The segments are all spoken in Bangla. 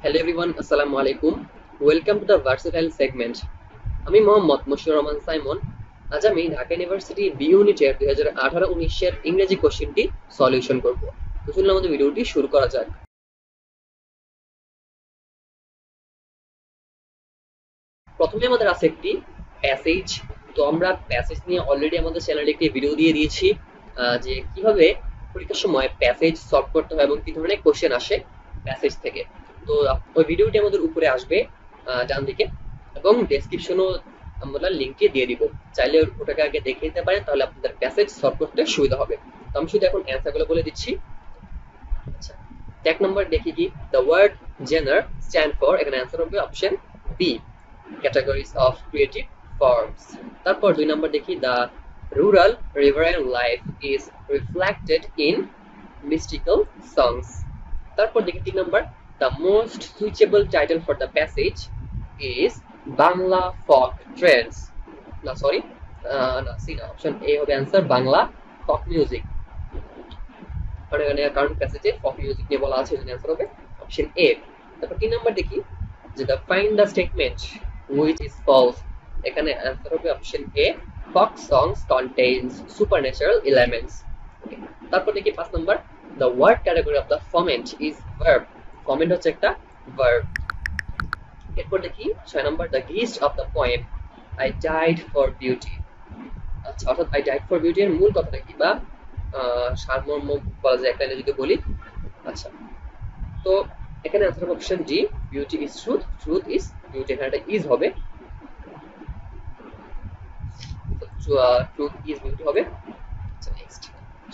Hello everyone, Assalamu alaikum. Welcome to the versatile segment. আমি মোহাম্মদ মশিউর রহমান সাইমন। আজ আমি ঢাকা ইউনিভার্সিটি বি ইউনিটের 2018-19 এর ইংরেজি কোশ্চেনটি সলিউশন করব। তো চলুন আমাদের ভিডিওটি শুরু করা যাক। প্রথমে আমাদের আছে একটি প্যাসেজ। তো আমরা প্যাসেজ নিয়ে অলরেডি আমাদের চ্যানেলে একটি ভিডিও দিয়ে দিয়েছি যে কিভাবে পরীক্ষার সময় প্যাসেজ সলভ করতে হয় এবং কি ধরনের কোশ্চেন আসে প্যাসেজ থেকে। তো ওই ভিডিওটি আমাদের উপরে আসবে ডান দিকে, এবং ডেসক্রিপশনও আমরা লিঙ্কটি দিয়ে দিব। চাইলে ওটাকে আগে দেখে নিতে পারেন, তাহলে আপনাদের প্যাসেজ সলভ করতে সুবিধা হবে। তো আমি শুধু এখন অ্যান্সারগুলো বলে দিচ্ছি। আচ্ছা, এক নম্বর দেখি কি, the word genre stand for, এখানে অ্যান্সার হবে option B, categories of creative forms. তারপর দুই নম্বর দেখি, the rural riverine life is reflected in mystical songs. তারপর দেখি তিন নম্বর, the most suitable title for the passage is Bangla folk trends. না সরি, না সি না, অপশন এ হবে অ্যান্সার, বাংলা ফক মিউজিক। কারণ প্যাসেজে ফক মিউজিক নিয়ে বলা আছে, এজন্য অ্যান্সার হবে অপশন এ। তারপর তিন নম্বর দেখি যে the find the statement which is false, এখানে অ্যান্সার হবে option A, folk songs contains supernatural elements. তারপর দেখি পাঁচ নম্বর, the word category of the foment is verb, foment হচ্ছে একটা verb। এরপর দেখি ছয় নম্বর, the gist of the poem I died for beauty। আচ্ছা, অর্থাৎ I died for beauty এর মূল কথাটা কি বা সারমর্ম বলা যায় একটা যদি বলি। আচ্ছা, তো এখানে অ্যান্সার হবে option D, beauty is truth, truth is beauty, এখানে একটা ইজ হবে, ট্রুথ ইজ বিউটি হবে। আচ্ছা, next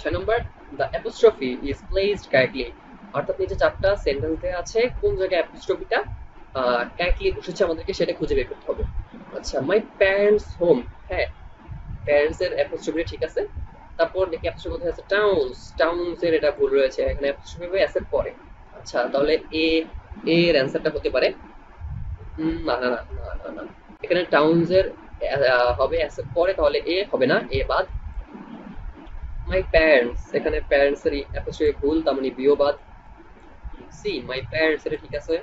6 number, the apostrophe is placed correctly, অর্থাৎ নিচে চারটা সেন্টেন্স দেওয়া আছে, কোন জায়গায় অ্যাপোস্ট্রফিটা কারেক্টলি বসেছে আমাদেরকে সেটা খুঁজে বের করতে হবে। আচ্ছা, মাই প্যারেন্টস হোম, হ্যাঁ প্যারেন্টস এর অ্যাপোস্ট্রফি ঠিক আছে। তারপর দেখি অ্যাপোস্ট্রফি কোথায় আছে, টাউনস, টাউনস এর এটা ভুল রয়েছে, এখানে অ্যাপোস্ট্রফি হবে এস এর পরে। আচ্ছা, তাহলে এ এর অ্যান্সারটা হতে পারে না না না না না না, এখানে টাউনস এর হবে এস এর পরে, তাহলে এ হবে না, এ বাদ। মাই প্যারেন্টস, এখানে প্যারেন্টস এর অ্যাপোস্ট্রফি ভুল, তার মানে বিও বাদ। সি মাই প্যারেন্টস, এটা ঠিক আছে।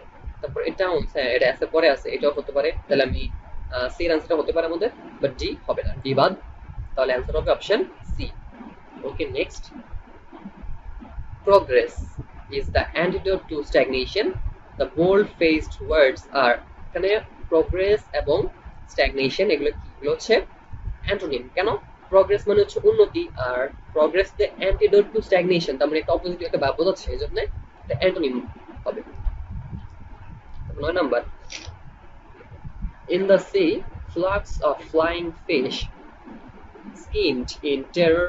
তারপর এটা টাউনস, হ্যাঁ এটা এস এর পরে আছে, এটাও হতে পারে, তাহলে আমি সি এর অ্যান্সারটা হতে পারে আমাদের, বাট ডি হবে না, ডি বাদ। তাহলে অ্যান্সার হবে option C. Okay, next, progress is the antidote to stagnation. The bold-faced words are, এখানে progress এবং stagnation এগুলো কি, এগুলো হচ্ছে অ্যান্টোনিম। কেন? progress মানে হচ্ছে উন্নতি, আর progress the antidote to stagnation, তার মানে একটা অপোজিট একটা ভাব বোঝাচ্ছে, এই জন্য এটা অ্যান্টোনিম হবে। 9 number, in the sea flocks of flying fish skimmed in terror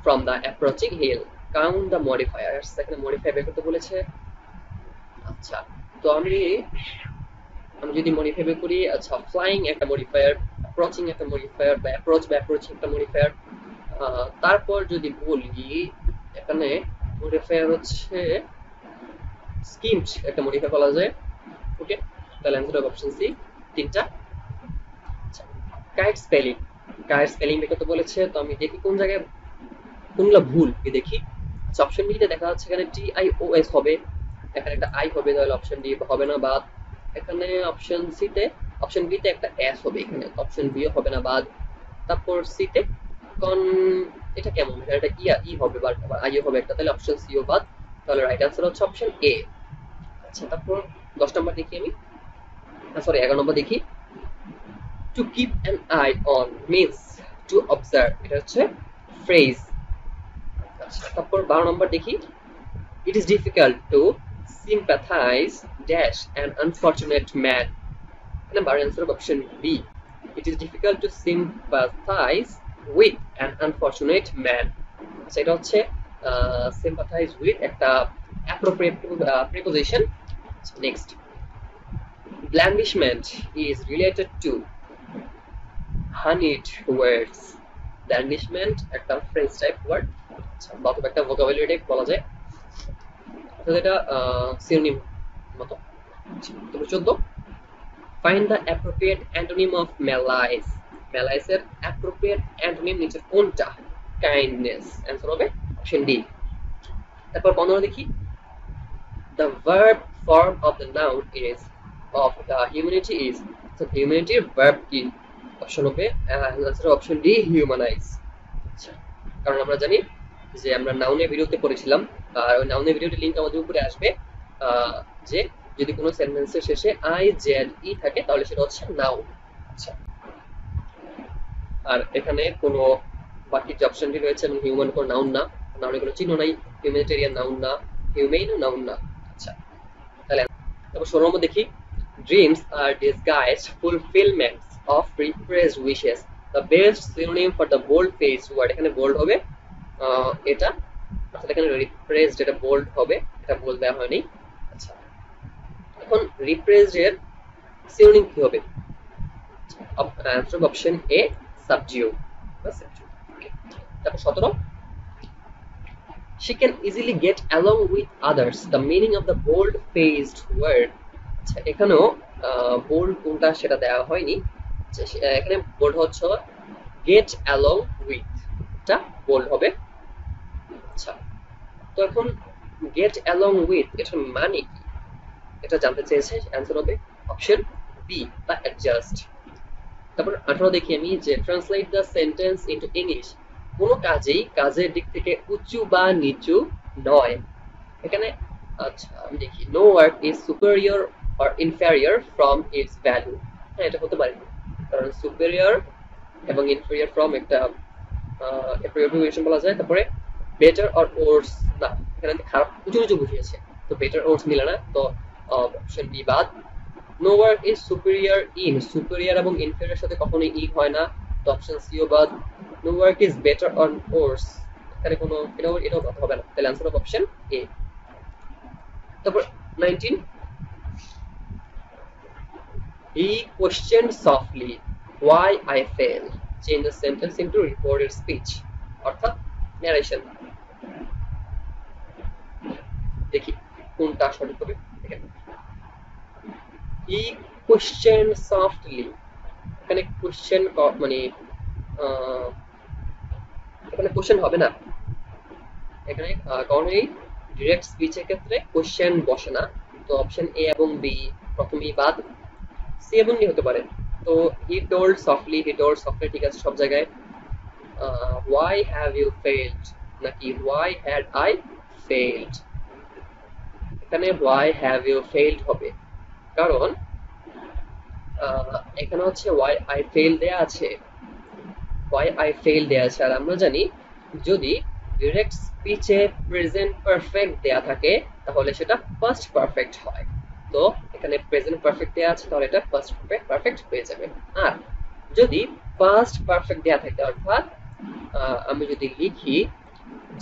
from the approaching hill, count the modifiers, এখানে মডিফায়ার বের করতে বলেছে। আচ্ছা, তো আমি যদি মডিফাই বের করি, আচ্ছা ফ্লাইং একটা মডিফায়ার, অ্যাপ্রোচিং একটা মডিফায়ার, বা অ্যাপ্রোচিং একটা মডিফায়ার, তারপর যদি বলি এখানে মডিফায়ার হচ্ছে স্কিমড একটা মডিফায়ার বলা যায়। ওকে, তাহলে অ্যান্সার হবে অপশন সি, তিনটা। আচ্ছা, কাইট স্পেলিং, কাইট স্পেলিং বের করতে বলেছে, তো আমি দেখি কোন জায়গায় কোনগুলো ভুল দেখি। আচ্ছা, অপশন বি তে দেখা যাচ্ছে এখানে টি আই ও এস হবে, এখানে একটা আই হবে, তাহলে অপশন ডি হবে না, বাদ। এখানে অপশন সি তে, অপশন বি তে একটা এস হবে, এখানে অপশন বি হবে না, বাদ। তারপর সি তে কন, এটা কেমন, এখানে একটা ই হবে, বাট আবার আইও হবে একটা, তাহলে অপশন সি ও বাদ। তাহলে রাইট আনসার হচ্ছে অপশন এ। আচ্ছা, তারপর 10 নাম্বার দেখি আমি, সরি 11 নম্বর দেখি, to keep an I on means to observe, এটা হচ্ছে ফ্রেজ। আচ্ছা, তারপর 12 নম্বর দেখি, it is difficult to sympathize dash an unfortunate man, number answer of option B, it is difficult to sympathize with an unfortunate man। আচ্ছা, এটা হচ্ছে sympathize with একটা appropriate preposition। next, blandishment is related to honeyed words, blandishment একটা phrase type word, আচ্ছা বা একটা vocabulary type বলা যায়, তাহলে এটা সিনোনিম মতো। তারপর 14, find the appropriate antonym of malaise, malaise এর অ্যাপ্রোপ্রিয়েট অ্যান্টোনিম নিচে কোনটা, কাইন্ডনেস, অ্যান্সার হবে অপশন ডি। তারপর 15 দেখি, the verb form of the noun is of the humanity is, so humanity verb কি অপশন হবে আনসার অপশন ডি হিউম্যানাইজ। আচ্ছা, কারণ আমরা জানি যে আমরা নাউনের ভিডিওতে পড়েছিলাম, আর ওই নাউনের ভিডিওটির লিংক আমাদের উপরে আসবে, যে যদি কোনো সেন্টেন্সের শেষে আই জেড ই থাকে তাহলে সেটা হচ্ছে নাউন। আচ্ছা, আর এখানে কোনো বাকি যে অপশনটি রয়েছে এবং হিউম্যান কোনো নাউন না, নাউনের কোনো চিহ্ন নাই, হিউম্যানিটেরিয়ান নাউন না, হিউম্যানও নাউন না। আচ্ছা, তাহলে তারপর 16 নম্বর দেখি, dreams are disguised fulfillments of repressed wishes. The best synonym for the bold-faced word, এখানে bold হবে এটা, আসলে এখানে repressed এটা bold হবে, এটা bold দেওয়া হয়নি। আচ্ছা, এখন repressed এর synonym কি হবে? আনসার অপশন এ subdue বা subdue। তারপর 17, she can easily get along with others. The meaning of the bold-faced word. আচ্ছা, এখানেও বোল্ড কোনটা সেটা দেওয়া হয়নি, এখানে বোল্ড হচ্ছে গেট অ্যালং উইথ, এটা বোল্ড হবে। আচ্ছা, তো এখন গেট অ্যালং উইথ এটার মানে কি এটা জানতে চেয়েছে, অ্যান্সার হবে অপশন বি বা অ্যাডজাস্ট। তারপর 18 দেখি আমি, যে translate the sentence into English, কোনো কাজেই কাজের দিক থেকে উঁচু বা নিচু নয়। এখানে আচ্ছা আমি দেখি, no work is superior or inferior from its value। হ্যাঁ, এটা হতে পারে, কারণ superior এবং inferior from একটা abbreviation বলা যায়। তারপরে better or worse না, এখানে খারাপ উঁচু নিচু বুঝিয়েছে, তো better or worse মিলে না, তো অপশন বি বাদ। no work is superior in, superior এবং inferior সাথে কখনোই ই হয় না, তো অপশন সি ও বাদ। no work is better or worse, এখানে কোনো এটাও কথা হবে না, তাহলে आंसर হবে অপশন এ। তারপর 19, he questioned softly why I failed. Change the sentence into recorded speech, অর্থাৎ narration। দেখি কোনটা সঠিক হবে। দেখেন, he questioned softly, এখানে question মানে এখানে কোশ্চেন হবে না, এখানে কারণ এই ডিরেক্ট স্পিচের ক্ষেত্রে কোশ্চেন বসে না, তো অপশন এ এবং বি প্রথমেই বাদ, সি এবং ডি হতে পারে। তো he told softly, he told softly ঠিক আছে সব জায়গায়। হোয়াই হ্যাভ ইউ ফেইলড নাকি হোয়াই হ্যাড আই ফেইলড, এখানে হোয়াই হ্যাভ ইউ ফেইলড হবে, কারণ এখানে হচ্ছে হোয়াই আই ফেইল দেয়া আছে, হোয়াই আই ফেইল দেয়া আছে, আর আমরা জানি যদি ডিরেক্ট স্পিচে প্রেজেন্ট পারফেক্ট দেয়া থাকে তাহলে সেটা ফার্স্ট পারফেক্ট হয়, তো এখানে প্রেজেন্ট পারফেক্ট দেয়া আছে তাহলে এটা ফার্স্ট পারফেক্ট হয়ে যাবে। আর যদি ফার্স্ট পারফেক্ট দেয়া থাকে, অর্থাৎ আমি যদি লিখি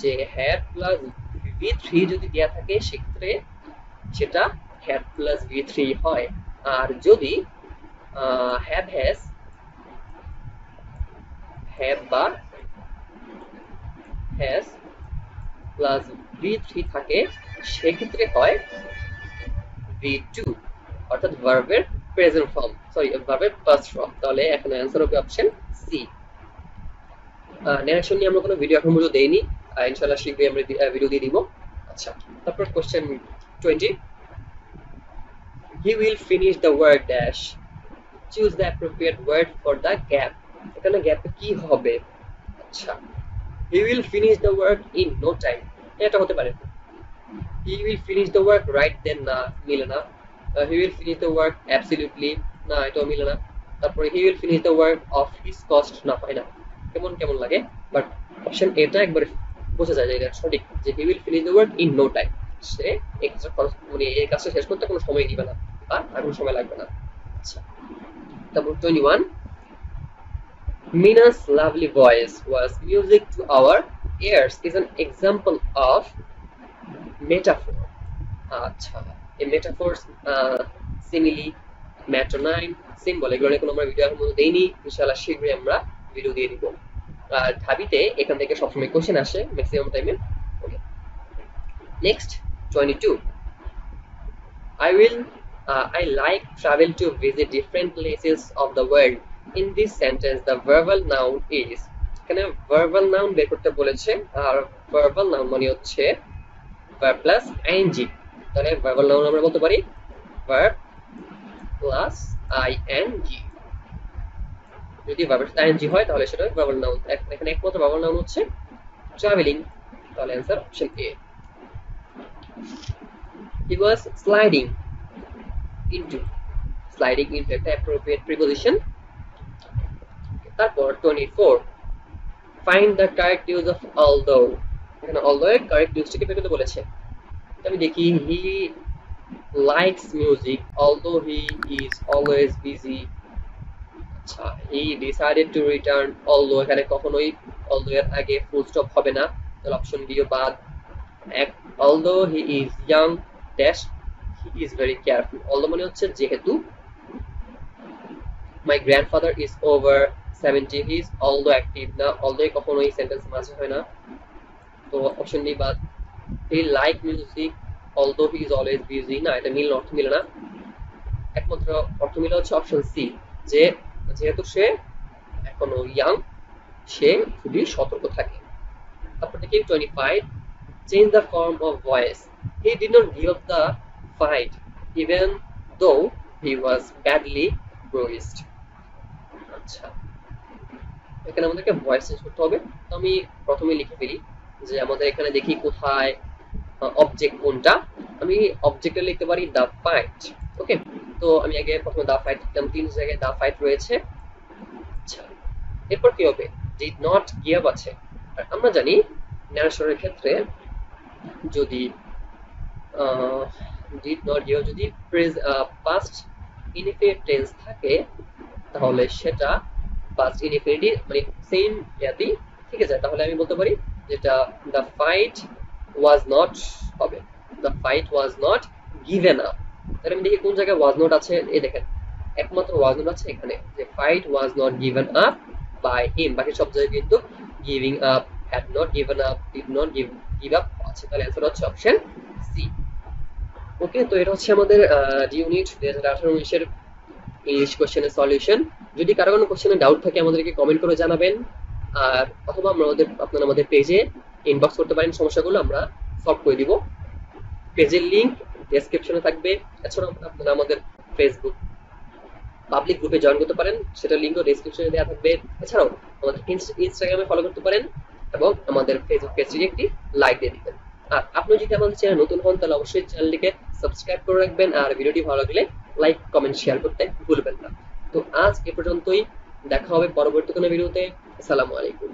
যে হ্যাড প্লাস v3 যদি দেয়া থাকে সেক্ষেত্রে সেটা হ্যাড প্লাস v3 হয়, আর যদি হ্যাভ হ্যাজ হ্যাভ বা হ্যাজ প্লাস v3 থাকে সেক্ষেত্রে হয় v2, অর্থাৎ ভার্বের প্রেজেন্ট ফর্ম, সরি ভার্বের ফার্স্ট ফর্ম। তাহলে এখানে অ্যান্সার হবে অপশন সি। ন্যারেশন নিয়ে আমরা কোনো ভিডিও এখন পর্যন্ত দেইনি, ইনশাআল্লাহ শীঘ্রই আমরা ভিডিও দিয়ে দিব। আচ্ছা, তারপর question 20, he will finish the word dash, choose the appropriate word for the gap। এখানে গ্যাপে কি হবে? আচ্ছা, he will finish the work in no time, এটা হতে পারে। he will finish the work right then না, মিলে না। he will finish the work absolutely না, এটাও মিলে না। তারপরে he will finish the work of his cost না, হয় না, কেমন কেমন লাগে, বাট অপশন এটা একবারে বোঝা যায় যে এটা সঠিক, যে he will finish the work in no time, সে মানে এই কাজটা শেষ করতে কোনো সময় দিবে না আর কোনো সময় লাগবে না। আচ্ছা, তারপর 21, Mina's lovely voice was music to our ears is an example of metaphor। আচ্ছা, এই metaphors simile, metronym, symbol এগুলো নিয়ে কোনো আমরা ভিডিও এখন পর্যন্ত দেইনি, ইনশাআল্লাহ শীঘ্রই আমরা ভিডিও দিয়ে দিব। ঢাবিতে এখান থেকে সবসময় কোশ্চেন আসে ম্যাক্সিমাম টাইমে। ওকে, next 22, I like travel to visit different places of the world. In this sentence the verbal noun is, এখানে verbal noun বের করতে বলেছে, আর verbal noun মানে হচ্ছে verb plus ing, তাহলে ভার্বাল নাউন আমরা বলতে পারি verb প্লাস আইএনজি। যদি ভার্বের সাথে আইএনজি হয় তাহলে সেটা ভার্বাল নাউন। এখানে একমাত্র ভার্বাল নাউন হচ্ছে ট্রাভেলিং। তাহলে answer option A. He was sliding into একটা appropriate preposition। তারপর 24 find the correct use of although। এখানে although এর correct use টিকে বের করতে বলেছে। আমি দেখি he likes music although he is always busy। আচ্ছা, he decided to return although এখানে কখনোই although এর আগে ফুল স্টপ হবে না, তাহলে অপশন বি ও বাদ। although he is young dash he is very careful। although মানে হচ্ছে যেহেতু। my grandfather is over 70 he is although active না, although কখনোই সেন্টেন্স মাঝে হয় না, তো অপশন বি বাদ। he like music although he is always busy না, এটা মিল অর্থ মিলে না। একমাত্র অর্থ মিলে হচ্ছে অপশন সি, যে যেহেতু সে এখনো ইয়াং সে খুবই সতর্ক থাকে। তারপর দেখি 25 change the form of voice he did not give up the fight even though he was badly bruised। আচ্ছা, এখানে আমাদেরকে ভয়েস চেঞ্জ করতে হবে। তো আমি প্রথমে লিখে ফেলি যে আমাদের এখানে দেখি কোথায় অবজেক্ট কোনটা। আমি অবজেক্টে লিখতে পারি দা ফাইট। ওকে, তো আমি আগে প্রথমে দা ফাইট লিখলাম, তিন জায়গায় দা ফাইট রয়েছে। আচ্ছা, এরপর কি হবে? ডিড নট গিভ আছে। আর আমরা জানি ন্যারেশনের ক্ষেত্রে যদি ডিড নট গিভ যদি পাস্ট ইনডিফিনিট টেন্স থাকে তাহলে সেটা পাস্ট ইনডিফিনিটি মানে সেম ইয়াতেই থেকে যায়। তাহলে আমি বলতে পারি যেটা দ্য ফাইট ওয়াজ নট হবে, the fight was not given up. তাহলে আমি দেখি কোন জায়গায় ওয়াজ নট আছে। এই দেখেন একমাত্র ওয়াজ নট আছে এখানে, যে fight was not given up by him. বাকি সব জায়গায় কিন্তু giving up, had not given up, did not give up আছে। তাহলে অ্যান্সার হচ্ছে অপশন সি। ওকে, তো এটা হচ্ছে আমাদের ডি ইউনিট 2018-19 ইংলিশ কোশ্চেনের সলিউশন। যদি কারো কোনো কোশ্চেনে ডাউট থাকে আমাদেরকে কমেন্ট করে জানাবেন, আর অথবা আপনারা আমাদের পেজে ইনবক্স করতে পারেন, সমস্যাগুলো আমরা সলভ করে দিব। পেজের লিংক ডেসক্রিপশনে থাকবে। এছাড়াও আপনারা আমাদের ফেসবুক পাবলিক গ্রুপে জয়েন করতে পারেন, সেটা লিংকও ডেসক্রিপশনে দেওয়া থাকবে। এছাড়াও আমাদের ইনস্টাগ্রামে ফলো করতে পারেন এবং আমাদের ফেসবুক পেজটিকে একটি লাইক দিয়ে দিবেন। আর আপনি যদি আমাদের চ্যানেল নতুন হন তাহলে অবশ্যই চ্যানেলটিকে সাবস্ক্রাইব করে রাখবেন, আর ভিডিওটি ভালো লাগলে লাইক কমেন্ট শেয়ার করতে ভুলবেন না। তো আজ এ পর্যন্তই, দেখা হবে পরবর্তী কোনো ভিডিওতে। আসসালামু আলাইকুম।